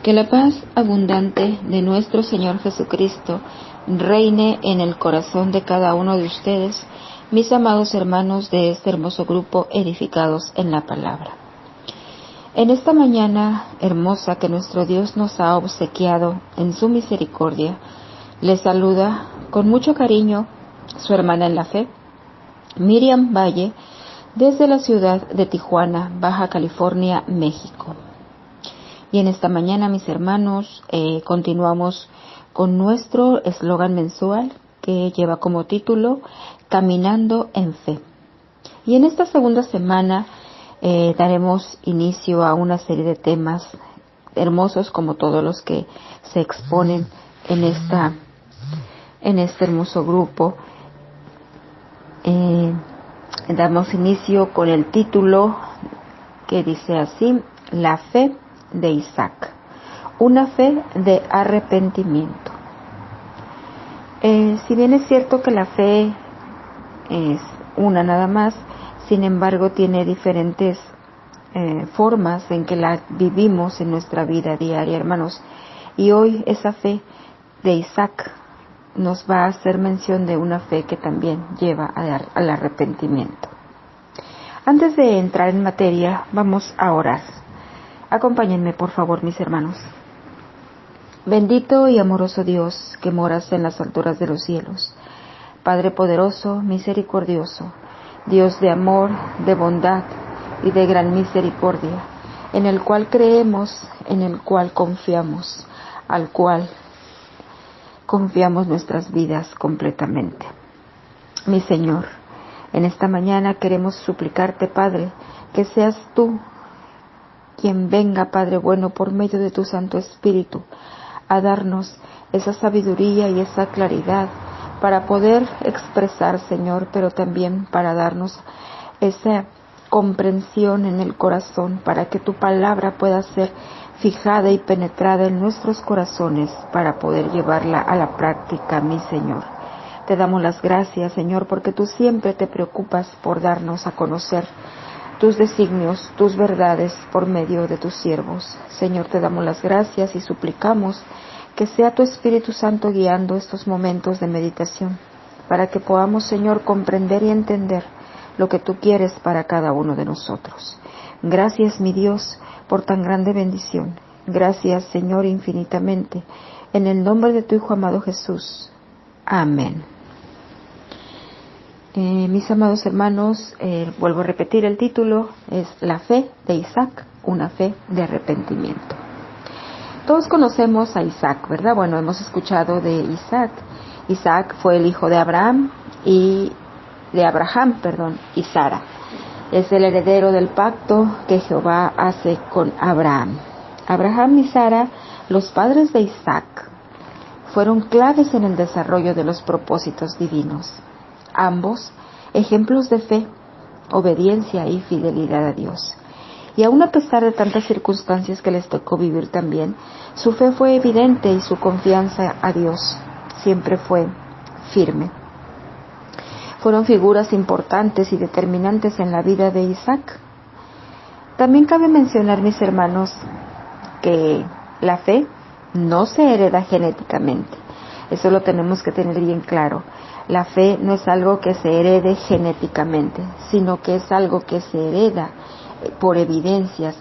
Que la paz abundante de nuestro Señor Jesucristo reine en el corazón de cada uno de ustedes, mis amados hermanos de este hermoso grupo edificados en la palabra. En esta mañana hermosa que nuestro Dios nos ha obsequiado en su misericordia, les saluda con mucho cariño su hermana en la fe, Miriam Valle, desde la ciudad de Tijuana, Baja California, México. Y en esta mañana, mis hermanos, continuamos con nuestro eslogan mensual que lleva como título Caminando en Fe. Y en esta segunda semana daremos inicio a una serie de temas hermosos como todos los que se exponen en este hermoso grupo. Damos inicio con el título que dice así: La fe de Isaac, una fe de arrepentimiento. Si bien es cierto que la fe es una nada más, sin embargo tiene diferentes formas en que la vivimos en nuestra vida diaria, hermanos. Y hoy esa fe de Isaac nos va a hacer mención de una fe que también lleva al arrepentimiento. Antes de entrar en materia, vamos a orar. Acompáñenme, por favor, mis hermanos. Bendito y amoroso Dios, que moras en las alturas de los cielos, Padre poderoso, misericordioso, Dios de amor, de bondad y de gran misericordia, en el cual creemos, en el cual confiamos, al cual confiamos nuestras vidas completamente. Mi Señor, en esta mañana queremos suplicarte, Padre, que seas tú quien venga, Padre bueno, por medio de tu Santo Espíritu, a darnos esa sabiduría y esa claridad para poder expresar, Señor, pero también para darnos esa comprensión en el corazón, para que tu palabra pueda ser fijada y penetrada en nuestros corazones para poder llevarla a la práctica, mi Señor. Te damos las gracias, Señor, porque tú siempre te preocupas por darnos a conocer tus designios, tus verdades por medio de tus siervos. Señor, te damos las gracias y suplicamos que sea tu Espíritu Santo guiando estos momentos de meditación, para que podamos, Señor, comprender y entender lo que tú quieres para cada uno de nosotros. Gracias, mi Dios, por tan grande bendición. Gracias, Señor, infinitamente. En el nombre de tu Hijo amado Jesús. Amén. Mis amados hermanos, vuelvo a repetir el título, es La fe de Isaac, una fe de arrepentimiento. Todos conocemos a Isaac, ¿verdad? Bueno, hemos escuchado de Isaac. Isaac fue el hijo de Abraham y Sara. Es el heredero del pacto que Jehová hace con Abraham. Abraham y Sara, los padres de Isaac, fueron claves en el desarrollo de los propósitos divinos. Ambos, ejemplos de fe, obediencia y fidelidad a Dios. Y aun a pesar de tantas circunstancias que les tocó vivir también, su fe fue evidente y su confianza a Dios siempre fue firme. Fueron figuras importantes y determinantes en la vida de Isaac. También cabe mencionar, mis hermanos, que la fe no se hereda genéticamente. Eso lo tenemos que tener bien claro. La fe no es algo que se herede genéticamente, sino que es algo que se hereda por evidentes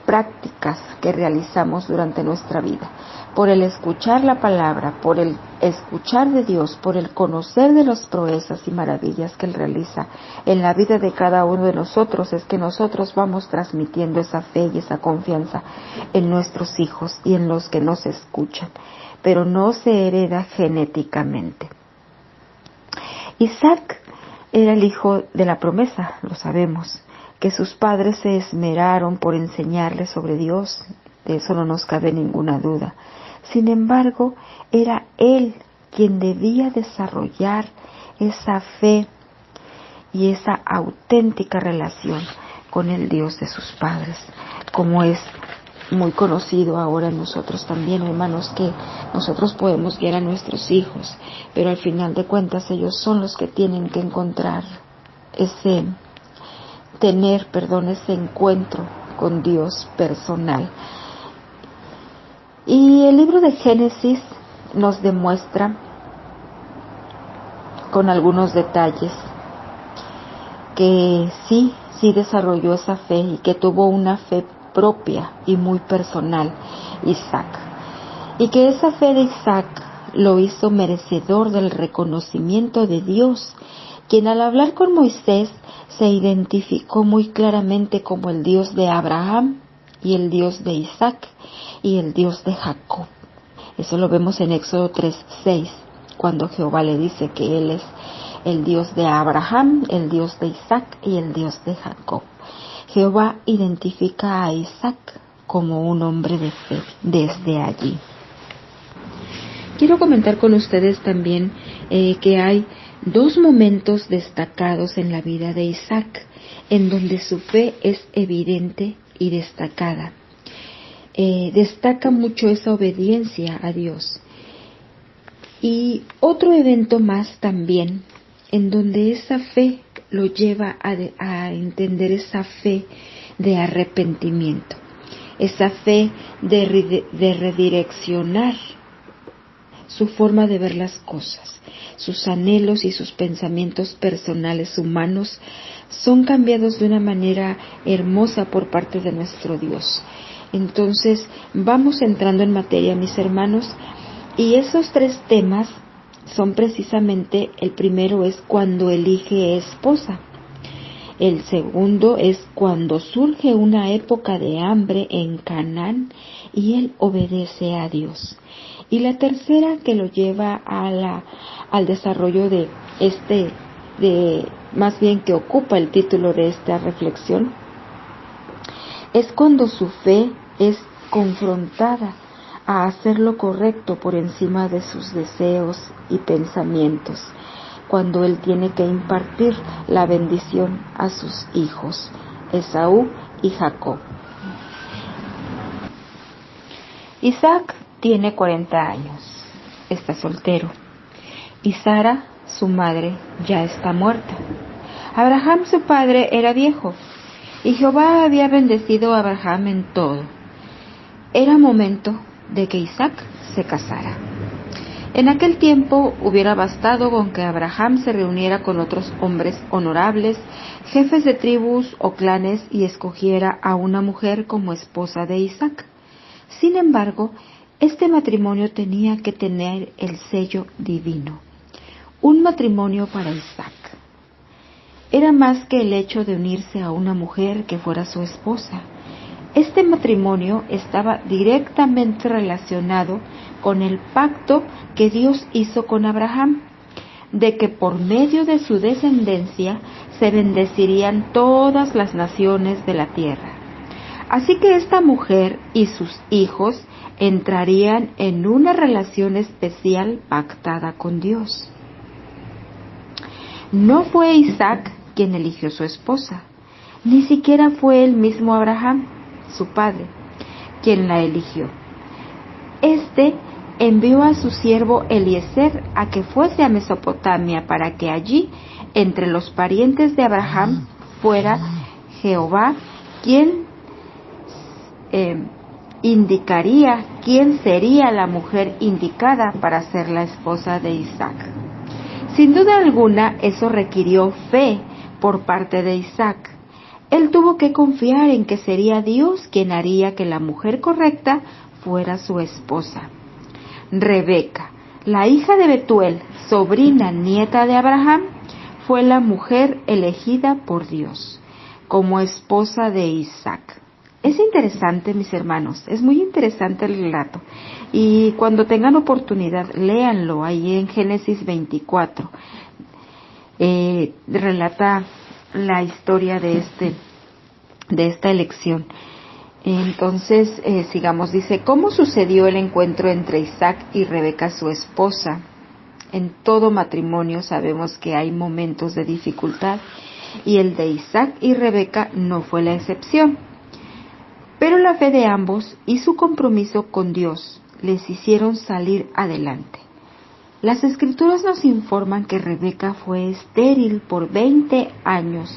prácticas que realizamos durante nuestra vida. Por el escuchar la palabra, por el escuchar de Dios, por el conocer de las proezas y maravillas que Él realiza en la vida de cada uno de nosotros, es que nosotros vamos transmitiendo esa fe y esa confianza en nuestros hijos y en los que nos escuchan. Pero no se hereda genéticamente. Isaac era el hijo de la promesa, lo sabemos, que sus padres se esmeraron por enseñarle sobre Dios, de eso no nos cabe ninguna duda. Sin embargo, era él quien debía desarrollar esa fe y esa auténtica relación con el Dios de sus padres, como es muy conocido ahora en nosotros también, hermanos, que nosotros podemos guiar a nuestros hijos, pero al final de cuentas ellos son los que tienen que encontrar ese encuentro con Dios personal. Y el libro de Génesis nos demuestra con algunos detalles que sí desarrolló esa fe y que tuvo una fe propia y muy personal, Isaac. Y que esa fe de Isaac lo hizo merecedor del reconocimiento de Dios, quien al hablar con Moisés se identificó muy claramente como el Dios de Abraham y el Dios de Isaac y el Dios de Jacob. Eso lo vemos en Éxodo 3:6, cuando Jehová le dice que Él es el Dios de Abraham, el Dios de Isaac y el Dios de Jacob. Jehová identifica a Isaac como un hombre de fe desde allí. Quiero comentar con ustedes también que hay dos momentos destacados en la vida de Isaac, en donde su fe es evidente y destacada. Destaca mucho esa obediencia a Dios. Y otro evento más también, en donde esa fe lo lleva a entender esa fe de arrepentimiento, esa fe de redireccionar su forma de ver las cosas. Sus anhelos y sus pensamientos personales humanos son cambiados de una manera hermosa por parte de nuestro Dios. Entonces, vamos entrando en materia, mis hermanos, y esos tres temas son precisamente: el primero es cuando elige esposa, el segundo es cuando surge una época de hambre en Canaán y él obedece a Dios, y la tercera, que lo lleva al desarrollo más bien que ocupa el título de esta reflexión, es cuando su fe es confrontada a hacer lo correcto por encima de sus deseos y pensamientos, cuando él tiene que impartir la bendición a sus hijos, Esaú y Jacob. Isaac tiene 40 años, está soltero, y Sara, su madre, ya está muerta. Abraham, su padre, era viejo, y Jehová había bendecido a Abraham en todo. Era momento de que Isaac se casara. En aquel tiempo hubiera bastado con que Abraham se reuniera con otros hombres honorables, jefes de tribus o clanes, y escogiera a una mujer como esposa de Isaac. Sin embargo, este matrimonio tenía que tener el sello divino. Un matrimonio para Isaac era más que el hecho de unirse a una mujer que fuera su esposa. Este matrimonio estaba directamente relacionado con el pacto que Dios hizo con Abraham, de que por medio de su descendencia se bendecirían todas las naciones de la tierra. Así que esta mujer y sus hijos entrarían en una relación especial pactada con Dios. No fue Isaac quien eligió su esposa, ni siquiera fue el mismo Abraham, su padre, quien la eligió. Este envió a su siervo Eliezer a que fuese a Mesopotamia para que allí, entre los parientes de Abraham, fuera Jehová quien indicaría quién sería la mujer indicada para ser la esposa de Isaac. Sin duda alguna, eso requirió fe por parte de Isaac. Él tuvo que confiar en que sería Dios quien haría que la mujer correcta fuera su esposa. Rebeca, la hija de Betuel, sobrina nieta de Abraham, fue la mujer elegida por Dios como esposa de Isaac. Es interesante, mis hermanos, es muy interesante el relato, y cuando tengan oportunidad, léanlo ahí en Génesis 24. Relata la historia de esta elección. Entonces, sigamos, dice: ¿cómo sucedió el encuentro entre Isaac y Rebeca, su esposa? En todo matrimonio sabemos que hay momentos de dificultad, y el de Isaac y Rebeca no fue la excepción. Pero la fe de ambos y su compromiso con Dios les hicieron salir adelante. Las Escrituras nos informan que Rebeca fue estéril por 20 años.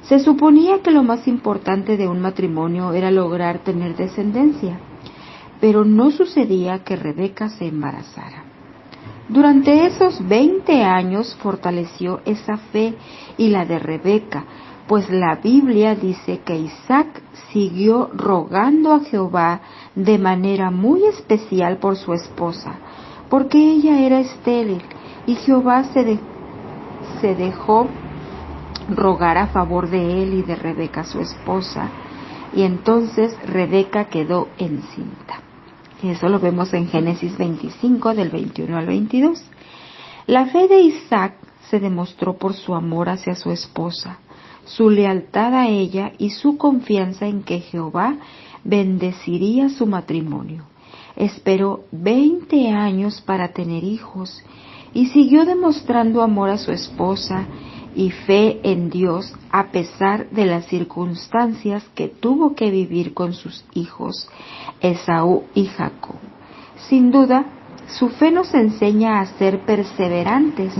Se suponía que lo más importante de un matrimonio era lograr tener descendencia. pero no sucedía que Rebeca se embarazara. Durante esos 20 años fortaleció esa fe y la de Rebeca, pues la Biblia dice que Isaac siguió rogando a Jehová de manera muy especial por su esposa, porque ella era estéril, y Jehová se dejó rogar a favor de él y de Rebeca su esposa, y entonces Rebeca quedó encinta. Eso lo vemos en Génesis 25 del 21 al 22. La fe de Isaac se demostró por su amor hacia su esposa, su lealtad a ella y su confianza en que Jehová bendeciría su matrimonio. Esperó 20 años para tener hijos y siguió demostrando amor a su esposa y fe en Dios a pesar de las circunstancias que tuvo que vivir con sus hijos Esaú y Jacob. Sin duda, su fe nos enseña a ser perseverantes.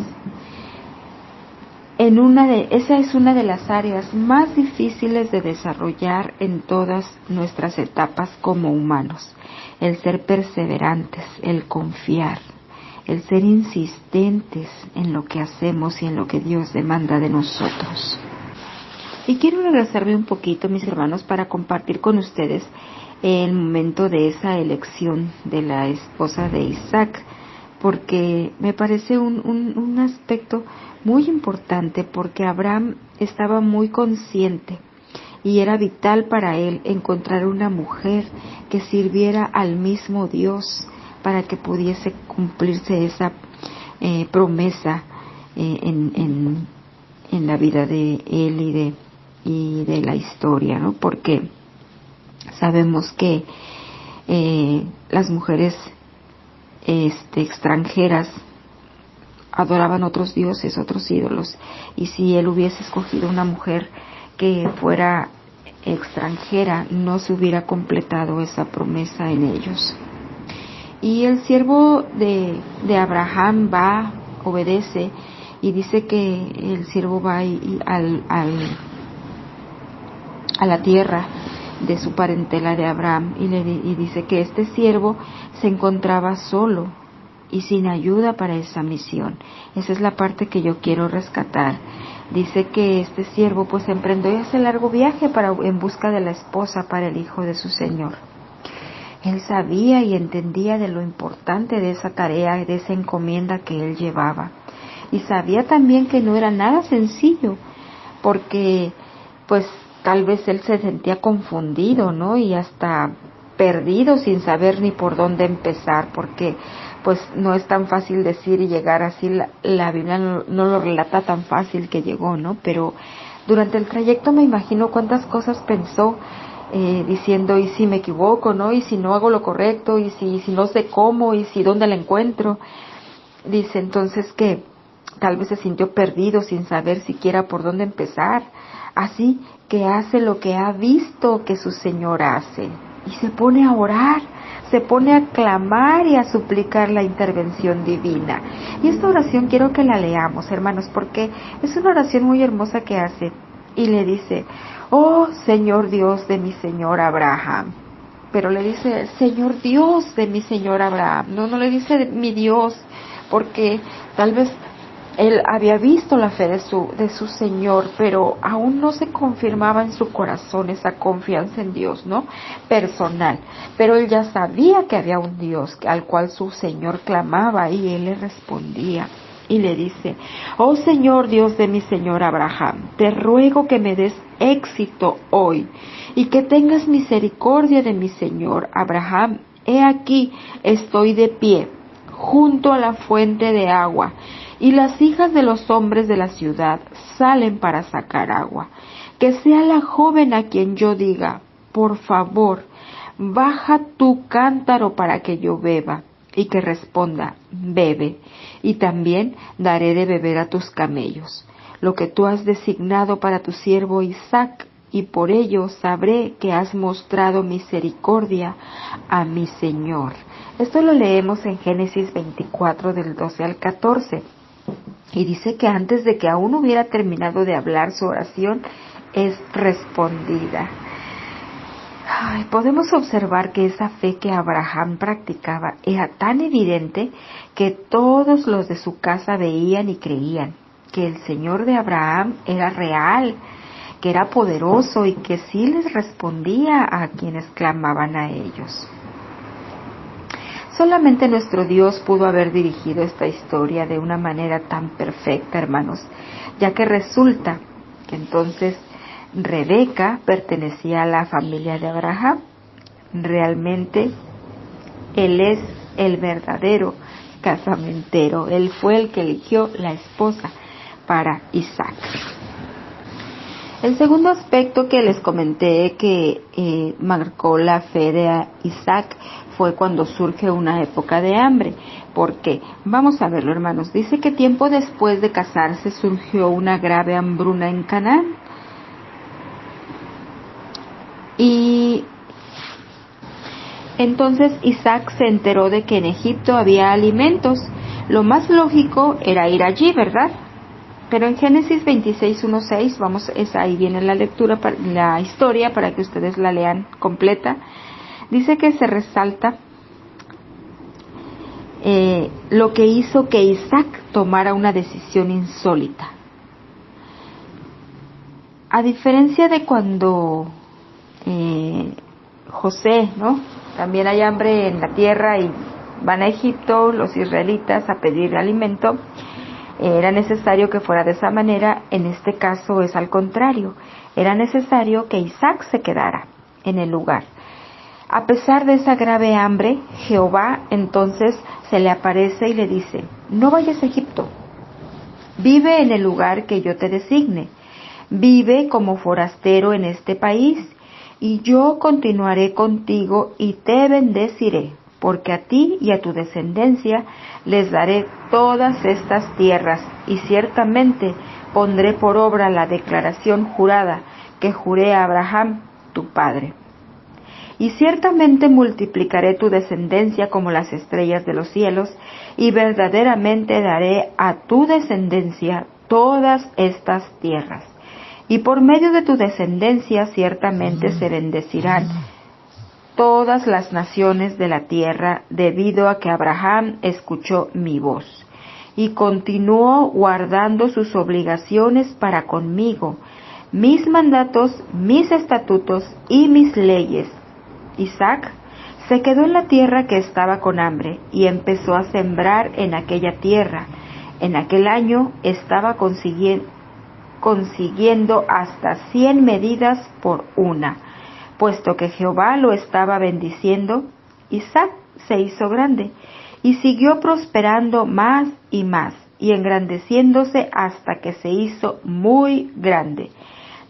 Esa es una de las áreas más difíciles de desarrollar en todas nuestras etapas como humanos. El ser perseverantes, el confiar, el ser insistentes en lo que hacemos y en lo que Dios demanda de nosotros. Y quiero regresarme un poquito, mis hermanos, para compartir con ustedes el momento de esa elección de la esposa de Isaac, porque me parece un aspecto muy importante, porque Abraham estaba muy consciente y era vital para él encontrar una mujer que sirviera al mismo Dios para que pudiese cumplirse esa promesa en la vida de él y de la historia, ¿no? Porque sabemos que las mujeres extranjeras adoraban otros dioses, otros ídolos, y si él hubiese escogido una mujer que fuera extranjera, no se hubiera completado esa promesa en ellos. Y el siervo de Abraham va, obedece, y dice que el siervo va a la tierra de su parentela de Abraham y dice que este siervo se encontraba solo y sin ayuda para esa misión. Esa es la parte que yo quiero rescatar. Dice que este siervo pues emprendió ese largo viaje en busca de la esposa para el hijo de su señor. Él sabía y entendía de lo importante de esa tarea y de esa encomienda que él llevaba. Y sabía también que no era nada sencillo, porque pues tal vez él se sentía confundido, ¿no? Y hasta perdido sin saber ni por dónde empezar, porque pues no es tan fácil decir y llegar así. La Biblia no lo relata tan fácil que llegó, ¿no? Pero durante el trayecto me imagino cuántas cosas pensó, diciendo, y si me equivoco, ¿no? Y si no hago lo correcto, y si no sé cómo, y si dónde la encuentro. Dice entonces que tal vez se sintió perdido sin saber siquiera por dónde empezar. Así que hace lo que ha visto que su Señor hace. Y se pone a orar, se pone a clamar y a suplicar la intervención divina. Y esta oración quiero que la leamos, hermanos, porque es una oración muy hermosa que hace. Y le dice, oh Señor Dios de mi Señor Abraham. Pero le dice, Señor Dios de mi Señor Abraham. No le dice mi Dios, porque tal vez él había visto la fe de su Señor, pero aún no se confirmaba en su corazón esa confianza en Dios, ¿no? Personal. Pero él ya sabía que había un Dios al cual su Señor clamaba y él le respondía. Y le dice, oh Señor Dios de mi Señor Abraham, te ruego que me des éxito hoy y que tengas misericordia de mi Señor Abraham. He aquí, estoy de pie junto a la fuente de agua, y las hijas de los hombres de la ciudad salen para sacar agua. Que sea la joven a quien yo diga, por favor, baja tu cántaro para que yo beba, y que responda, bebe, y también daré de beber a tus camellos, lo que tú has designado para tu siervo Isaac, y por ello sabré que has mostrado misericordia a mi Señor. Esto lo leemos en Génesis 24 del 12 al 14. Y dice que antes de que aún hubiera terminado de hablar, su oración es respondida. Podemos observar que esa fe que Abraham practicaba era tan evidente que todos los de su casa veían y creían que el Señor de Abraham era real, que era poderoso y que sí les respondía a quienes clamaban a ellos. Solamente nuestro Dios pudo haber dirigido esta historia de una manera tan perfecta, hermanos, ya que resulta que entonces Rebeca pertenecía a la familia de Abraham. Realmente él es el verdadero casamentero. Él fue el que eligió la esposa para Isaac. El segundo aspecto que les comenté que marcó la fe de Isaac fue cuando surge una época de hambre. ¿Por qué? Vamos a verlo, hermanos. Dice que tiempo después de casarse surgió una grave hambruna en Canaán. Y entonces Isaac se enteró de que en Egipto había alimentos. Lo más lógico era ir allí, ¿verdad? Pero en Génesis 26:1-6, ahí viene la lectura, la historia para que ustedes la lean completa. Dice que se resalta lo que hizo que Isaac tomara una decisión insólita. A diferencia de cuando José, ¿no? También hay hambre en la tierra y van a Egipto los israelitas a pedir alimento. Era necesario que fuera de esa manera. En este caso es al contrario. Era necesario que Isaac se quedara en el lugar. A pesar de esa grave hambre, Jehová entonces se le aparece y le dice: no vayas a Egipto, vive en el lugar que yo te designe, vive como forastero en este país, y yo continuaré contigo y te bendeciré, porque a ti y a tu descendencia les daré todas estas tierras, y ciertamente pondré por obra la declaración jurada que juré a Abraham, tu padre. Y ciertamente multiplicaré tu descendencia como las estrellas de los cielos, y verdaderamente daré a tu descendencia todas estas tierras. Y por medio de tu descendencia ciertamente se bendecirán todas las naciones de la tierra, debido a que Abraham escuchó mi voz, y continuó guardando sus obligaciones para conmigo, mis mandatos, mis estatutos y mis leyes. Isaac se quedó en la tierra que estaba con hambre y empezó a sembrar en aquella tierra. En aquel año estaba consiguiendo hasta 100 medidas por una. Puesto que Jehová lo estaba bendiciendo, Isaac se hizo grande y siguió prosperando más y engrandeciéndose hasta que se hizo muy grande.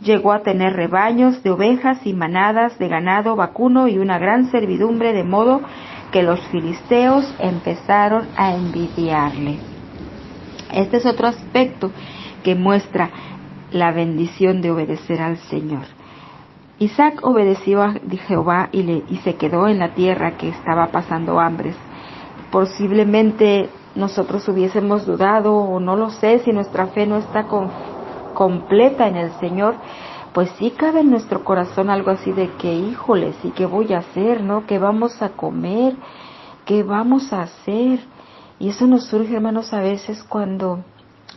Llegó a tener rebaños de ovejas y manadas de ganado vacuno y una gran servidumbre, de modo que los filisteos empezaron a envidiarle. Este es otro aspecto que muestra la bendición de obedecer al Señor. Isaac obedeció a Jehová y se quedó en la tierra que estaba pasando hambres. Posiblemente nosotros hubiésemos dudado, o no lo sé, si nuestra fe no está completa en el Señor, pues sí cabe en nuestro corazón algo así de que, híjoles, ¿y qué voy a hacer, no? ¿Qué vamos a comer? ¿Qué vamos a hacer? Y eso nos surge, hermanos, a veces cuando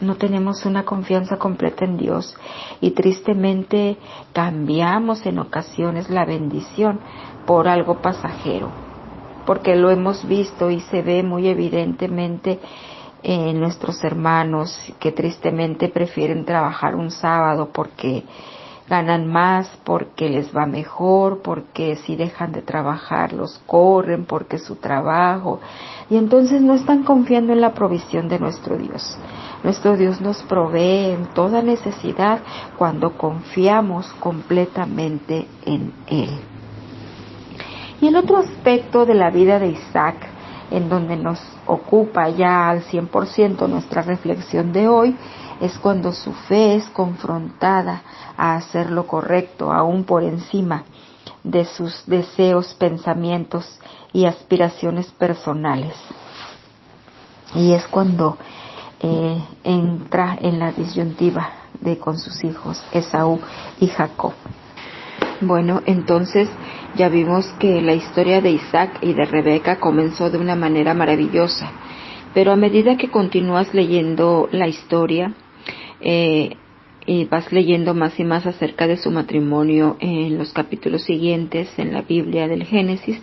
no tenemos una confianza completa en Dios, y tristemente cambiamos en ocasiones la bendición por algo pasajero, porque lo hemos visto y se ve muy evidentemente en nuestros hermanos que tristemente prefieren trabajar un sábado porque ganan más, porque les va mejor, porque si dejan de trabajar los corren, porque su trabajo, y entonces no están confiando en la provisión de nuestro Dios. Nuestro Dios nos provee en toda necesidad cuando confiamos completamente en Él. Y el otro aspecto de la vida de Isaac, en donde nos ocupa ya al 100% nuestra reflexión de hoy, es cuando su fe es confrontada a hacer lo correcto, aún por encima de sus deseos, pensamientos y aspiraciones personales. Y es cuando entra en la disyuntiva con sus hijos, Esaú y Jacob. Bueno, entonces ya vimos que la historia de Isaac y de Rebeca comenzó de una manera maravillosa, pero a medida que continúas leyendo la historia y vas leyendo más y más acerca de su matrimonio en los capítulos siguientes en la Biblia del Génesis,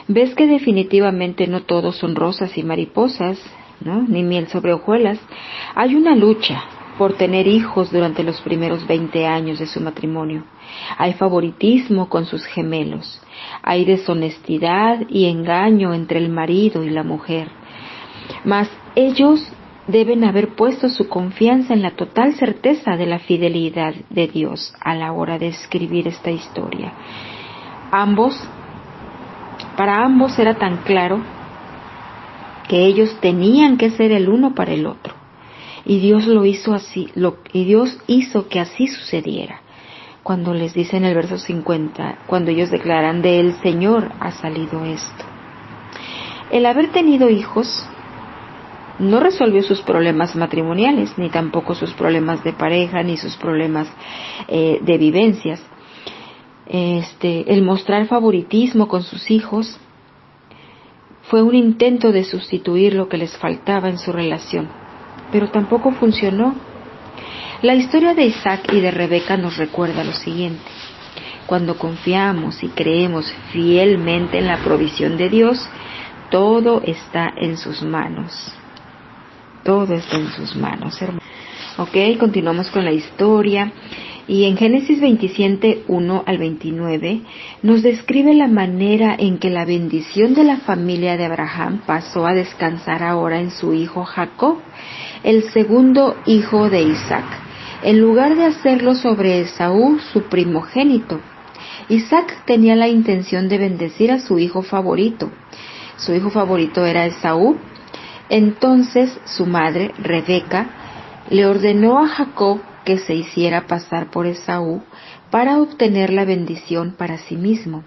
ves que definitivamente no todos son rosas y mariposas, ¿no? Ni miel sobre hojuelas. Hay una lucha por tener hijos durante los primeros 20 años de su matrimonio. Hay favoritismo con sus gemelos. Hay deshonestidad y engaño entre el marido y la mujer. Mas ellos deben haber puesto su confianza en la total certeza de la fidelidad de Dios a la hora de escribir esta historia. Para ambos era tan claro que ellos tenían que ser el uno para el otro. Y Dios lo hizo así, y Dios hizo que así sucediera. Cuando les dice en el verso 50, cuando ellos declaran: de el Señor ha salido esto. El haber tenido hijos no resolvió sus problemas matrimoniales, ni tampoco sus problemas de pareja, ni sus problemas de vivencias. El mostrar favoritismo con sus hijos fue un intento de sustituir lo que les faltaba en su relación, pero tampoco funcionó. La historia de Isaac y de Rebeca nos recuerda lo siguiente: cuando confiamos y creemos fielmente en la provisión de Dios, todo está en sus manos. Todo está en sus manos, hermano. Ok, continuamos con la historia. Y en Génesis 27, 1 al 29, nos describe la manera en que la bendición de la familia de Abraham pasó a descansar ahora en su hijo Jacob, el segundo hijo de Isaac, en lugar de hacerlo sobre Esaú, su primogénito. Isaac tenía la intención de bendecir a su hijo favorito. Su hijo favorito era Esaú. Entonces su madre, Rebeca, le ordenó a Jacob que se hiciera pasar por Esaú para obtener la bendición para sí mismo.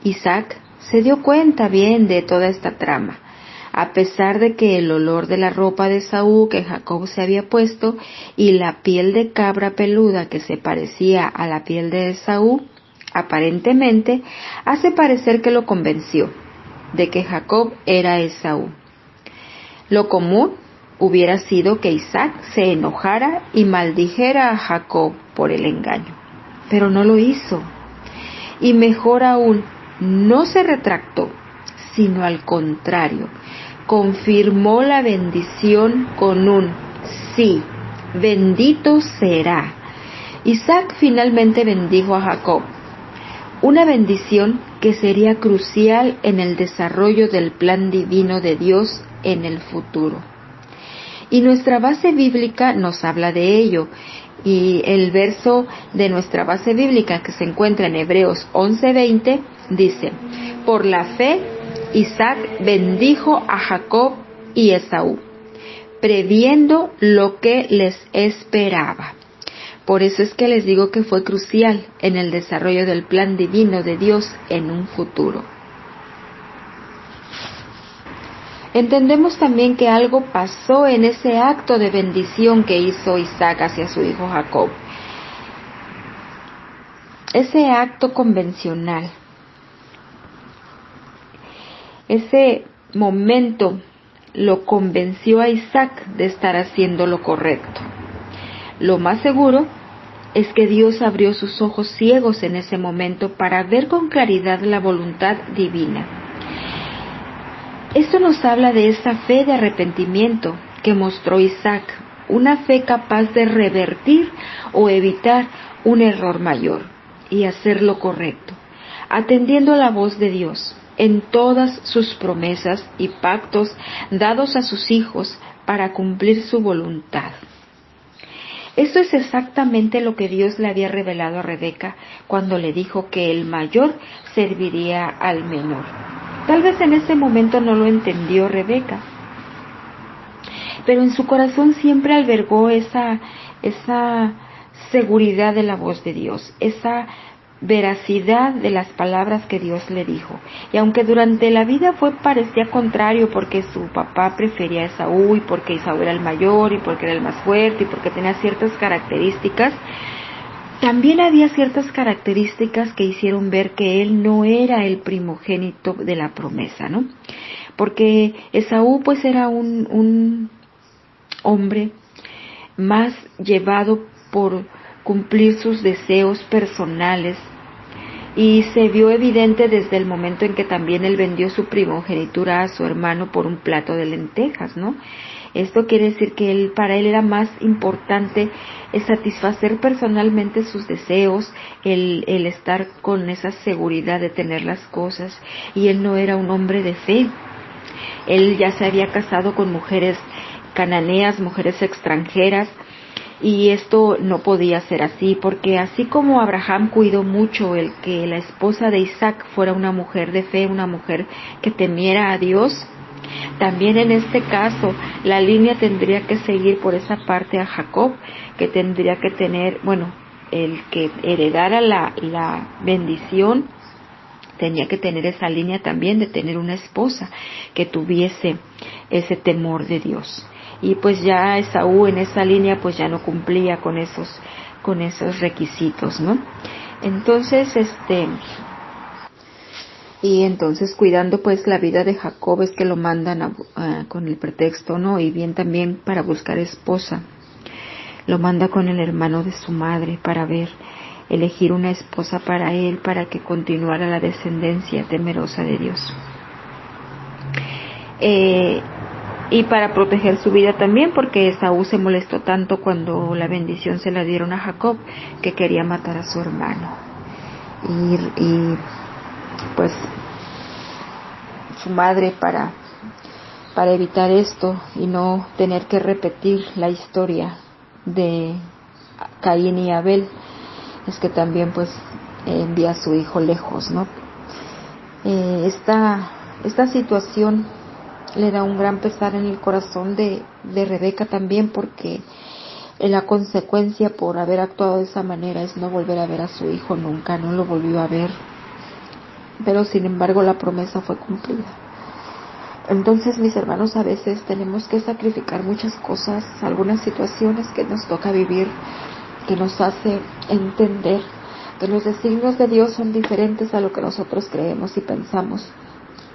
Isaac se dio cuenta bien de toda esta trama, a pesar de que el olor de la ropa de Esaú que Jacob se había puesto y la piel de cabra peluda que se parecía a la piel de Esaú, aparentemente hace parecer que lo convenció de que Jacob era Esaú. Lo común hubiera sido que Isaac se enojara y maldijera a Jacob por el engaño, pero no lo hizo. Y mejor aún, no se retractó, sino al contrario, confirmó la bendición con un sí, bendito será. Isaac finalmente bendijo a Jacob, una bendición que sería crucial en el desarrollo del plan divino de Dios en el futuro. Y nuestra base bíblica nos habla de ello, y el verso de nuestra base bíblica que se encuentra en Hebreos 11:20 dice: por la fe Isaac bendijo a Jacob y Esaú, previendo lo que les esperaba. Por eso es que les digo que fue crucial en el desarrollo del plan divino de Dios en un futuro. Entendemos también que algo pasó en ese acto de bendición que hizo Isaac hacia su hijo Jacob. Ese acto convencional, ese momento lo convenció a Isaac de estar haciendo lo correcto. Lo más seguro es que Dios abrió sus ojos ciegos en ese momento para ver con claridad la voluntad divina. Esto nos habla de esa fe de arrepentimiento que mostró Isaac, una fe capaz de revertir o evitar un error mayor y hacer lo correcto, atendiendo a la voz de Dios en todas sus promesas y pactos dados a sus hijos para cumplir su voluntad. Esto es exactamente lo que Dios le había revelado a Rebeca cuando le dijo que el mayor serviría al menor. Tal vez en ese momento no lo entendió Rebeca, pero en su corazón siempre albergó esa seguridad de la voz de Dios, esa veracidad de las palabras que Dios le dijo. Y aunque durante la vida parecía contrario, porque su papá prefería a Esaú, y porque Esaú era el mayor, y porque era el más fuerte, y porque tenía ciertas características, también había ciertas características que hicieron ver que él no era el primogénito de la promesa, ¿no? Porque Esaú pues era un hombre más llevado por cumplir sus deseos personales, y se vio evidente desde el momento en que también él vendió su primogenitura a su hermano por un plato de lentejas, ¿no? Esto quiere decir que para él era más importante satisfacer personalmente sus deseos, el estar con esa seguridad de tener las cosas, y él no era un hombre de fe. Él ya se había casado con mujeres cananeas, mujeres extranjeras, y esto no podía ser así, porque así como Abraham cuidó mucho el que la esposa de Isaac fuera una mujer de fe, una mujer que temiera a Dios, también en este caso la línea tendría que seguir por esa parte a Jacob, que tendría que tener, el que heredara la bendición, tenía que tener esa línea también de tener una esposa que tuviese ese temor de Dios. Y pues ya Esaú en esa línea pues ya no cumplía con esos requisitos, ¿no? Entonces entonces cuidando pues la vida de Jacob es que lo mandan con el pretexto, ¿no? Y bien también para buscar esposa, lo manda con el hermano de su madre para elegir una esposa para él, para que continuara la descendencia temerosa de Dios. Y para proteger su vida también, porque Esaú se molestó tanto cuando la bendición se la dieron a Jacob, que quería matar a su hermano. Y pues su madre, para evitar esto y no tener que repetir la historia de Caín y Abel, es que también pues envía a su hijo lejos, ¿no? Esta situación le da un gran pesar en el corazón de Rebeca también, porque la consecuencia por haber actuado de esa manera es no volver a ver a su hijo nunca, no lo volvió a ver, pero sin embargo la promesa fue cumplida. Entonces, mis hermanos, a veces tenemos que sacrificar muchas cosas, algunas situaciones que nos toca vivir, que nos hace entender que los designios de Dios son diferentes a lo que nosotros creemos y pensamos,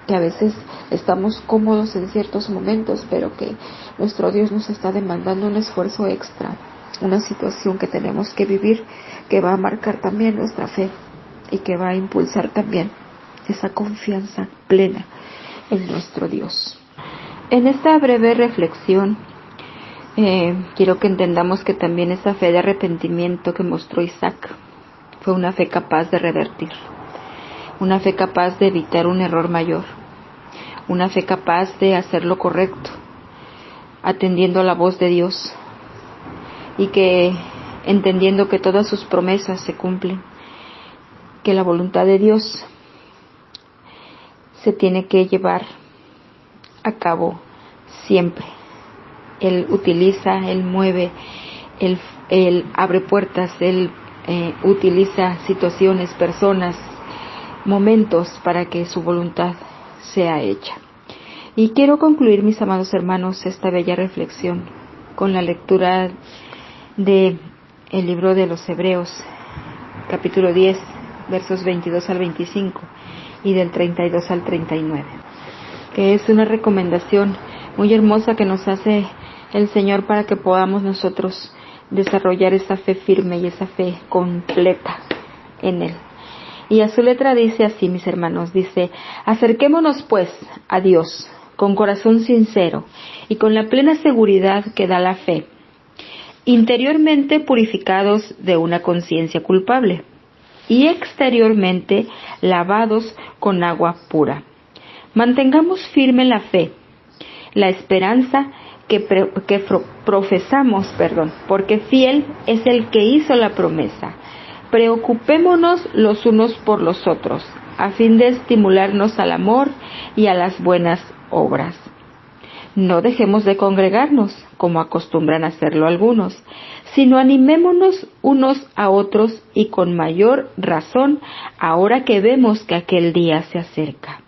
que a veces estamos cómodos en ciertos momentos, pero que nuestro Dios nos está demandando un esfuerzo extra, una situación que tenemos que vivir, que va a marcar también nuestra fe y que va a impulsar también esa confianza plena en nuestro Dios. En esta breve reflexión, quiero que entendamos que también esa fe de arrepentimiento que mostró Isaac fue una fe capaz de revertir, una fe capaz de evitar un error mayor, una fe capaz de hacer lo correcto, atendiendo a la voz de Dios, y que entendiendo que todas sus promesas se cumplen, que la voluntad de Dios se tiene que llevar a cabo siempre. Él utiliza, Él mueve, Él abre puertas, Él utiliza situaciones, personas, momentos para que su voluntad sea hecha. Y quiero concluir, mis amados hermanos, esta bella reflexión con la lectura de el libro de los Hebreos, capítulo 10, versos 22 al 25 y del 32 al 39, que es una recomendación muy hermosa que nos hace el Señor para que podamos nosotros desarrollar esa fe firme y esa fe completa en Él. Y a su letra dice así, mis hermanos, dice: acerquémonos pues a Dios con corazón sincero y con la plena seguridad que da la fe, interiormente purificados de una conciencia culpable y exteriormente lavados con agua pura. Mantengamos firme la fe, la esperanza que profesamos, porque fiel es el que hizo la promesa. Preocupémonos los unos por los otros, a fin de estimularnos al amor y a las buenas obras. No dejemos de congregarnos, como acostumbran hacerlo algunos, sino animémonos unos a otros, y con mayor razón ahora que vemos que aquel día se acerca.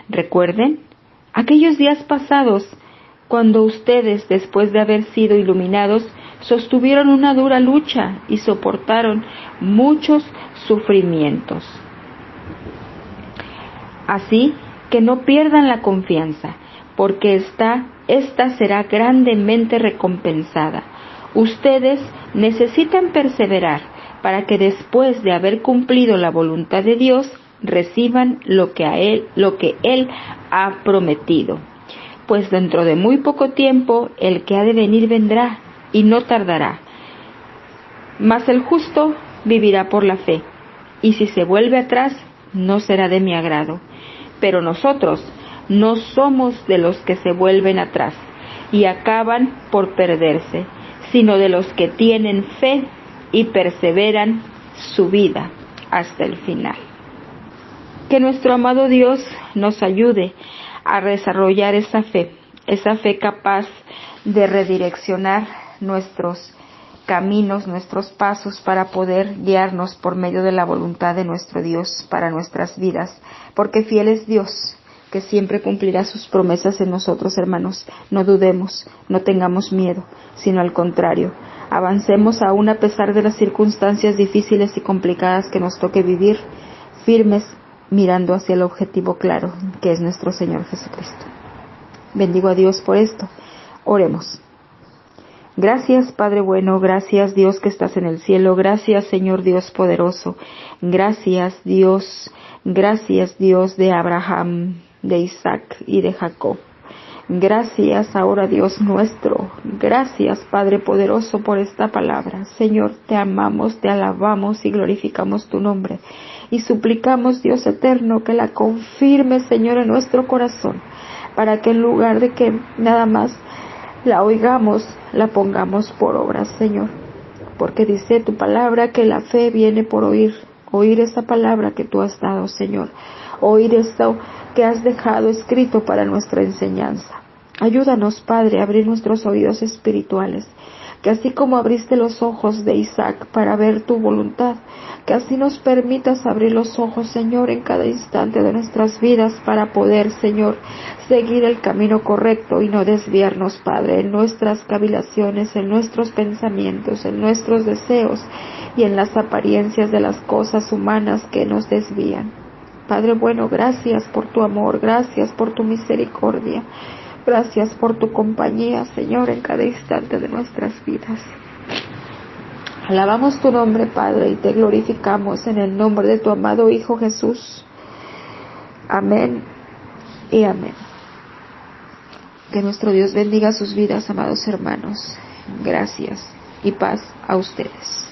Recuerden aquellos días pasados, cuando ustedes, después de haber sido iluminados, sostuvieron una dura lucha y soportaron muchos sufrimientos. Así que no pierdan la confianza, porque esta será grandemente recompensada. Ustedes necesitan perseverar para que después de haber cumplido la voluntad de Dios, reciban lo que Él ha prometido. Pues dentro de muy poco tiempo el que ha de venir vendrá y no tardará. Mas el justo vivirá por la fe, y si se vuelve atrás, no será de mi agrado. Pero nosotros no somos de los que se vuelven atrás y acaban por perderse, sino de los que tienen fe y perseveran su vida hasta el final. Que nuestro amado Dios nos ayude a desarrollar esa fe capaz de redireccionar nuestros caminos, nuestros pasos, para poder guiarnos por medio de la voluntad de nuestro Dios para nuestras vidas, porque fiel es Dios, que siempre cumplirá sus promesas en nosotros, hermanos. No dudemos, no tengamos miedo, sino al contrario, avancemos aún a pesar de las circunstancias difíciles y complicadas que nos toque vivir, firmes, mirando hacia el objetivo claro, que es nuestro Señor Jesucristo. Bendigo a Dios por esto. Oremos. Gracias, Padre bueno, gracias, Dios que estás en el cielo, gracias, Señor Dios poderoso, gracias, Dios de Abraham, de Isaac y de Jacob. Gracias ahora, Dios nuestro, gracias, Padre poderoso, por esta palabra. Señor, te amamos, te alabamos y glorificamos tu nombre, y suplicamos, Dios eterno, que la confirme, Señor, en nuestro corazón, para que en lugar de que nada más la oigamos, la pongamos por obra, Señor, porque dice tu palabra que la fe viene por oír esa palabra que tú has dado, Señor, oír esto que has dejado escrito para nuestra enseñanza. Ayúdanos, Padre, a abrir nuestros oídos espirituales, que así como abriste los ojos de Isaac para ver tu voluntad, que así nos permitas abrir los ojos, Señor, en cada instante de nuestras vidas, para poder, Señor, seguir el camino correcto y no desviarnos, Padre, en nuestras cavilaciones, en nuestros pensamientos, en nuestros deseos y en las apariencias de las cosas humanas que nos desvían. Padre bueno, gracias por tu amor, gracias por tu misericordia, gracias por tu compañía, Señor, en cada instante de nuestras vidas. Alabamos tu nombre, Padre, y te glorificamos en el nombre de tu amado Hijo Jesús. Amén y amén. Que nuestro Dios bendiga sus vidas, amados hermanos. Gracias y paz a ustedes.